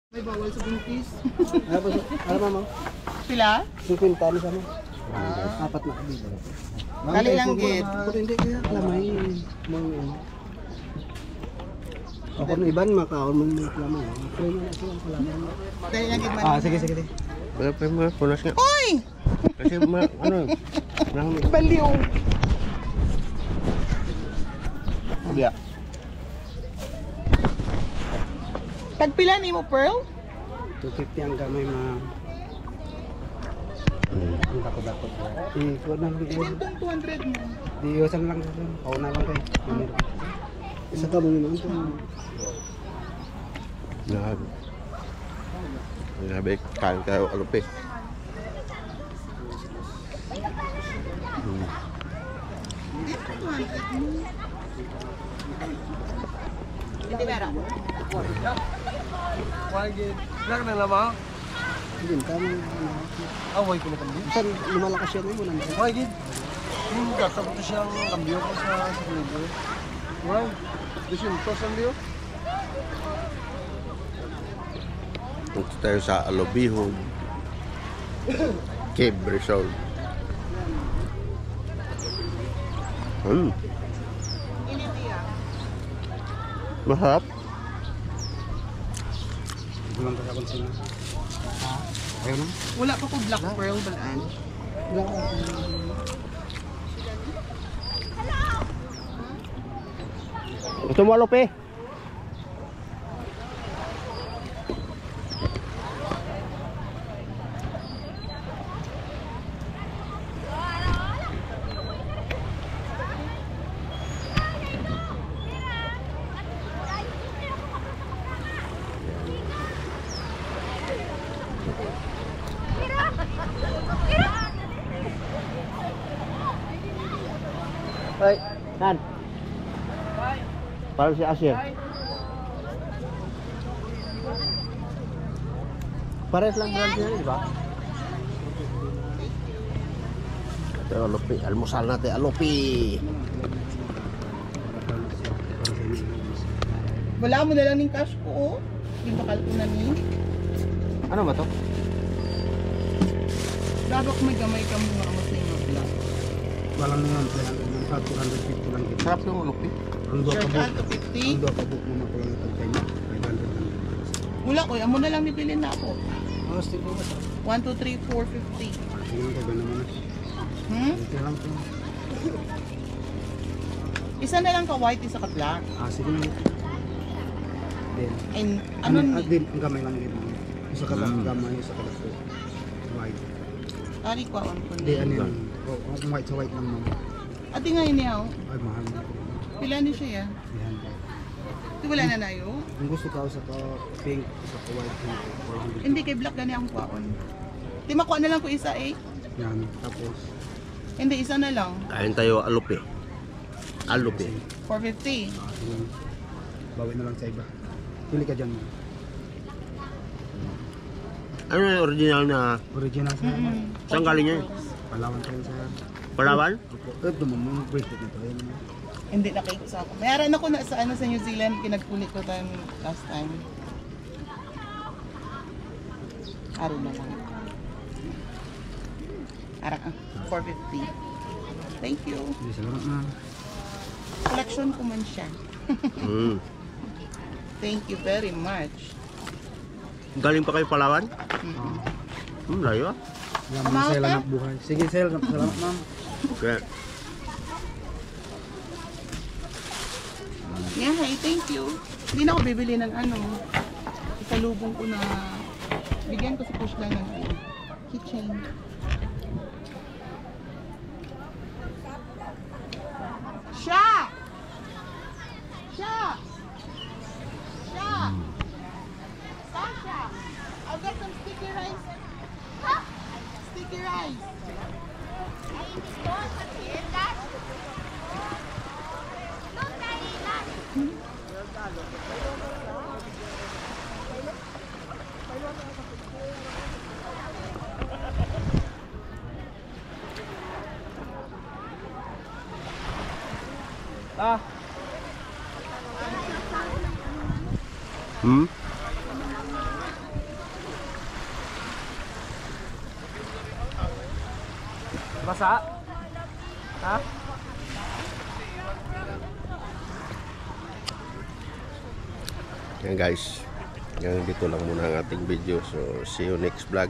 May bawal sa buntis. Ano mo? Pila? 50 ano sa mo? Apat na kabila. Kali lang git. Pero hindi kaya lamay mga ako na iban makaon mo ng lamay. Pray mo na siya ang lamay. Dali lang git man. Sige. Wala pa yung mga punas nga. Oy! Kasi ano, Baliw. Biya. Tagpila ni mo, Pearl? 250 ang gamay ang dako-dako. Ko na lang Hindi itong 200 mo. di iwasan lang sa ako na lang kay. Isa ka mo naman to. Grabe, kain tayo alupi. Dito 200 mo. Hindi meron. Lang na lamang. Hindi kami. Away ko na kambyo. Saan lumalakas siya mo nang. Away gid. Yung gata ko siyang kambyo ko sa libo. Wow. Disintos ang liyo. Punta tayo sa Alobihog Cave Resort. Masarap. Walang kasabang sila. Ayaw na? Wala pa ko black pearl balaan. Wala ka. Gusto mo alupi? Hoy, Nan. Parang si Asir. Pares lang brand niya, di ba? Ito alupi, almusal natin alupi. Wala mo na lang ng cash ko, oh. Hindi bakal ko na ni. Ano ba to? Dapat may gamay ka mga amo sa inyo black. Walang naman sila. Sa 250 lang. Sarap yung alupi. Ang doon Shirt ka at book. 250. Ang doon ka book mo makulang ito tayo. 500 lang. Wala ko, amo na lang nipilin na ako. Oh, stick mo ba? 1, 2, 3, 4, 50. Sige lang kayo naman. Ito lang po. Isa na lang ka white, isa ka black. Sige lang. Then, And ano ni? din ang gamay lang din. Isa ka lang gamay, isa ka lang po. White. Tari ko on ko Hindi, ni. ano yan. Kung white sa white lang naman. Ati nga ini aw. Ay, mahal na. Pila ni siya ya. Yan. Di wala na nayo. Kung gusto ka sa pink, sa white, 400. Hindi kay black gani ang kuwaon. Di makuha na lang ko isa eh. Yan. Tapos, Hindi isa na lang. Kain tayo alupi. Alupi. 450. yun. Bawi na lang sa iba. Pili ka dyan. Ano yung original na? Original sa Saan galing yan? Palawan kayo sa Palawan? ito mo mong bracelet nito. Ayun mo. Hindi na kayo sa ako. Mayroon ako na sa ano sa New Zealand kinagkulit ko time last time. Araw na lang. Ara 450. Thank you. Hindi, salamat na. Collection ko man siya. Thank you very much. Galing pa kayo Palawan? Layo ah. Yan, Salamat, Sel, ah. anak buhay. Sige, Sel. Salamat, ma'am. Kaya, Yeah, hey, thank you. Hindi na ako bibili ng ano. Isalubong ko na bigyan ko si Push lang ng ano, keychain. Sha! Sha! Sha! Sasha! I'll get some sticky rice. Sticky rice. Hmm? Basa? Ha? Yan guys, hanggang dito lang muna ang ating video. So see you next vlog.